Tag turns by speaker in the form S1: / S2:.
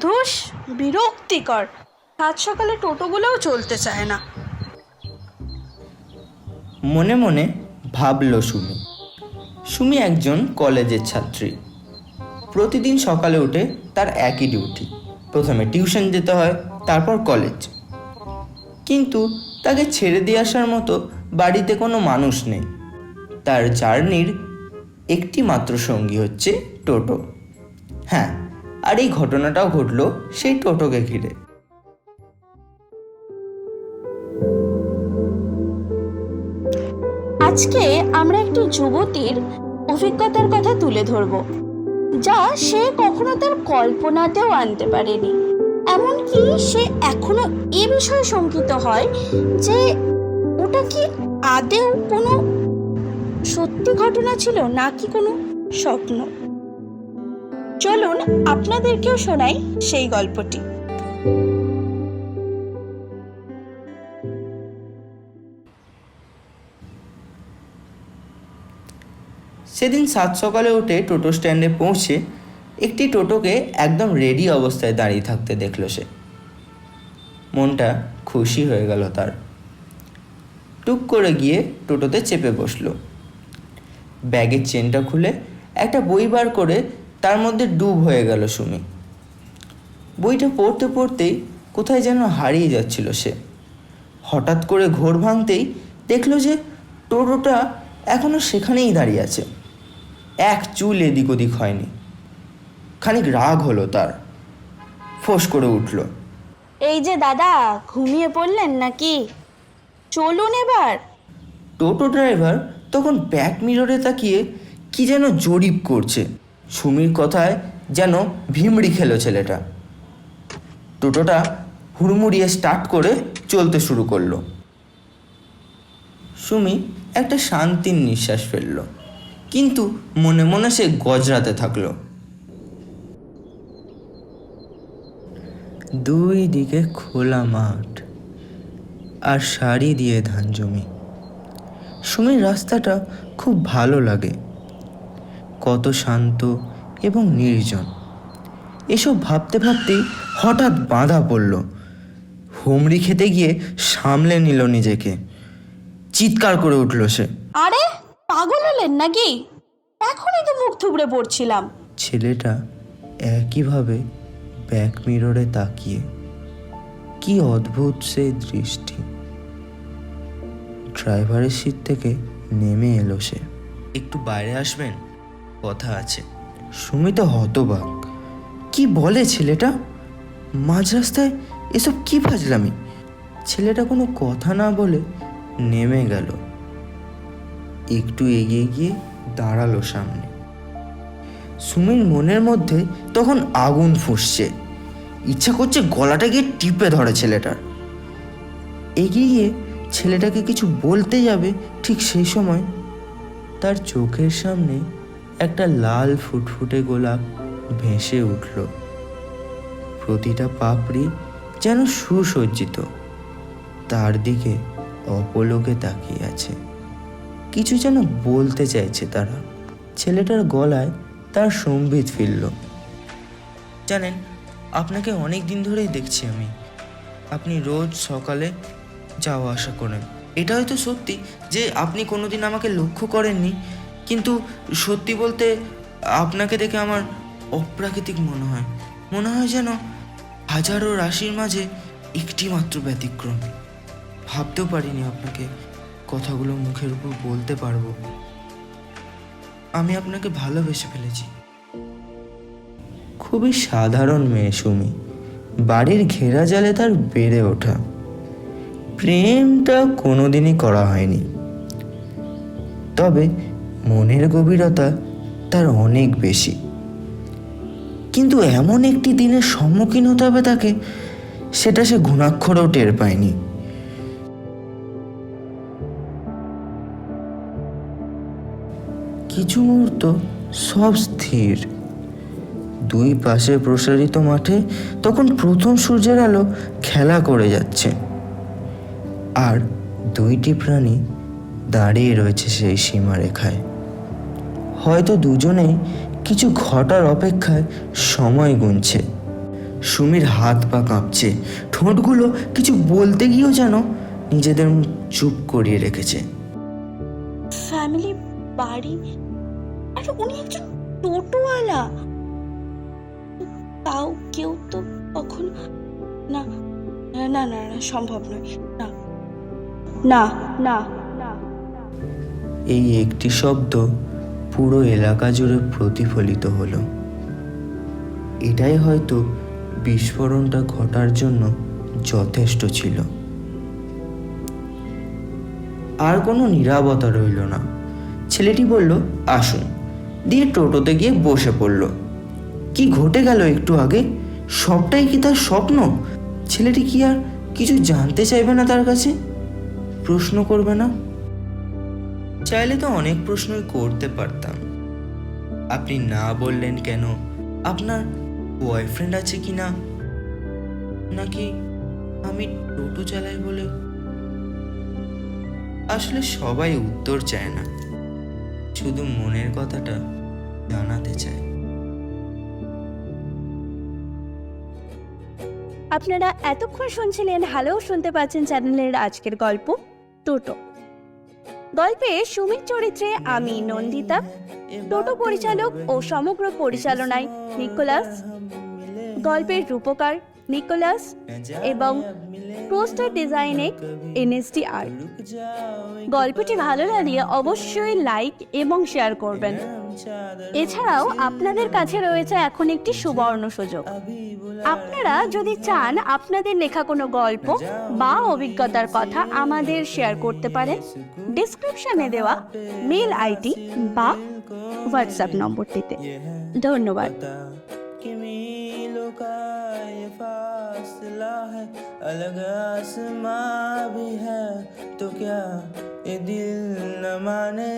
S1: ধুস, বিরক্তিকর। সাত সকালে টোটোগুলোও চলতে চায় না।
S2: মনে মনে ভাবল সুমি। সুমি একজন কলেজের ছাত্রী। প্রতিদিন সকালে উঠে তার একই ডিউটি, প্রথমে টিউশন যেতে হয়, তারপর কলেজ। কিন্তু তাকে ছেড়ে দিয়ে আসার মতো বাড়িতে কোনো মানুষ নেই। তার জার্নির একটি মাত্র সঙ্গী হচ্ছে টোটো। হ্যাঁ, আর এই ঘটনাটাও ঘটলো সেই টোটোকে ঘিরে।
S1: আজকে আমরা একটি যুবতীর অভিজ্ঞতার কথা তুলে ধরব, যা সে কখনো তার কল্পনাতেও আনতে পারেনি। এমনকি সে এখনো এ বিষয়ে শঙ্কিত হয় যে ওটা কি আদেও কোনো সত্যি ঘটনা ছিল নাকি কোনো স্বপ্ন। চলুন আপনাদেরকেও শোনাই সেই গল্পটি।
S2: সেদিন সাত সকালে উঠে টোটো স্ট্যান্ডে পৌঁছে একটি টোটোকে একদম রেডি অবস্থায় দাঁড়িয়ে থাকতে দেখল সে। মনটা খুশি হয়ে গেল তার। টুক করে গিয়ে টোটোতে চেপে বসল। ব্যাগের চেনটা খুলে একটা বই বার করে তার মধ্যে ডুব হয়ে গেল সুমি। বইটা পড়তে পড়তেই কোথায় যেন হারিয়ে যাচ্ছিল সে। হঠাৎ করে ঘোর ভাঙতেই দেখল যে টোটোটা এখনো সেখানেই দাঁড়িয়ে আছে, এক চুল এদিক ওদিক হয়নি। খানিক রাগ হলো তার, ফোঁস করে উঠল।
S1: এই যে দাদা, ঘুমিয়ে পড়লেন নাকি? চলুন এবার।
S2: টোটো ড্রাইভার তখন ব্যাক মিররে তাকিয়ে কি যেন জরিপ করছে। সুমির কথায় যেন ভিমড়ি খেলো ছেলেটা। টোটোটা হুড়মুড়িয়ে স্টার্ট করে চলতে শুরু করলো। সুমি একটা শান্তির নিঃশ্বাস ফেলল, কিন্তু মনে মনে সে গজরাতে থাকলো। দুই দিকে খোলা মাঠ আর সারি দিয়ে ধান জমি। সুমির রাস্তাটা খুব ভালো লাগে, কত শান্ত এবং নির্জন। এসব ভাবতে ভাবতেই হঠাৎ বাধা পড়ল। হুমড়ি খেতে গিয়ে সামলে নিল নিজেকে, চিৎকার করে উঠল সে।
S1: আরে পাগল হলেন নাকি? এখনই তো মুখ থুবড়ে পড়ছিলাম।
S2: ছেলেটা একইভাবে ব্যাক মিররে তাকিয়ে, কি অদ্ভুত সেই দৃষ্টি। ড্রাইভারের সিট থেকে নেমে এলো সে। একটু বাইরে আসবেন, কথা আছে। সুমি তো হতবাক। কি বলে ছেলেটা? মাঝ রাস্তায় এসব কি ফাজলামি? ছেলেটা কোনো কথা না বলে নেমে গেল। একটু এগিয়ে গিয়ে দাঁড়ালো সামনে। সুমির মনের মধ্যে তখন আগুন ফুঁসছে, ইচ্ছা করছে গলাটা গিয়ে টিপে ধরে ছেলেটার। এগিয়ে গিয়ে ছেলেটাকে কিছু বলতে যাবে, ঠিক সেই সময় তার চোখের সামনে একটা লাল ফুটফুটে গোলাপ ভেসে উঠল। প্রতিটা পাপড়ি যেন সুসজ্জিত, তার দিকে অপলকে তাকিয়ে আছে। কিছু যেন বলতে চাইছে তারা। ছেলেটার গলায় তার সম্বিত ফিরল। জানেন, আপনাকে অনেক দিন ধরেই দেখছি আমি। আপনি রোজ সকালে যাওয়া আসা করেন। এটা হয়তো সত্যি যে আপনি কোনোদিন আমাকে লক্ষ্য করেননি, কিন্তু সত্যি বলতে আপনাকে দেখে আমার অপ্রাকৃতিক মনে হয়। মনে হয় যেন হাজারো রাশির মাঝে একটি মাত্র ব্যতিক্রম। ভাবতেও পারিনি আপনাকে কথাগুলো মুখের উপর বলতে পারবো। আমি আপনাকে ভালোবেসে ফেলেছি। খুবই সাধারণ মেয়ে সুমি, বাড়ির ঘেরা জালে তার বেড়ে ওঠা। প্রেমটা কোনোদিনই করা হয়নি, তবে মনের গভীরতা তার অনেক বেশি। কিন্তু এমন একটি দিনের সম্মুখীন হতে হবে তাকে, সেটা সে ঘুণাক্ষরেও টের পায়নি। কিছু মুহূর্ত সব স্থির। দুই পাশে প্রসারিত মাঠে তখন প্রথম সূর্যের আলো খেলা করে যাচ্ছে, আর দুইটি প্রাণী দাঁড়িয়ে রয়েছে সেই সীমারেখায়। হয়তো দুজনেই কিছু ঘটার অপেক্ষায় সময় গুনছে। সুমির হাত পা কাঁপছে, ঠোঁটগুলো কিছু বলতে গিয়েও যেন নিজেদের মুখ চুপ করিয়ে রেখেছে।
S1: ফ্যামিলি, বাড়ি, আর উনি একজন টোটোওয়ালা। তাও কেউ তো কখন, না না না না, সম্ভব নয়, না না না না।
S2: এই একটি শব্দ পুরো এলাকা জুড়ে প্রতিফলিত হলো। এটাই হয়তো বিস্ফোরণটা ঘটার জন্য যথেষ্ট ছিল। আর কোনো নীরবতা রইল না। ছেলেটি বলল, আসুন, দিয়ে টোটোতে গিয়ে বসে পড়ল। কি ঘটে গেল একটু আগে? সবটাই কি তার স্বপ্ন? ছেলেটি কি আর কিছু জানতে চাইবে না তার কাছে? প্রশ্ন করবে না? চাইলে তো অনেক প্রশ্নই করতে পারতাম। আপনি না বললেন কেন? আপনার বয়ফ্রেন্ড আছে কি না? নাকি আমি টোটো চালাই বলে? আসলে সবাই উত্তর চায় না, শুধু মনের কথাটা জানাতে চায়।
S1: আপনারা এতক্ষণ শুনছিলেন হ্যালো শুনতে পাচ্ছেন চ্যানেলের আজকের গল্প টোটো। গল্পে সুমির চরিত্রে আমি নন্দিতা, টোটো পরিচালক ও সমগ্র পরিচালনায় নিকোলাস, গল্পের রূপকার নিকোলাস এবং পোস্টার ডিজাইনে NSDR। গল্পটি ভালো লাগলে অবশ্যই লাইক এবং শেয়ার করবেন। এছাড়াও আপনাদের কাছে রয়েছে এখন একটি সুবর্ণ সুযোগ। আপনারা যদি চান আপনাদের লেখা কোনো গল্প বা অভিজ্ঞতার কথা আমাদের শেয়ার করতে পারেন ডেসক্রিপশনে দেওয়া মেল আইডি বা হোয়াটসঅ্যাপ নম্বরটিতে। ধন্যবাদ।
S2: अलग आसमां भी है तो क्या ये दिल न माने।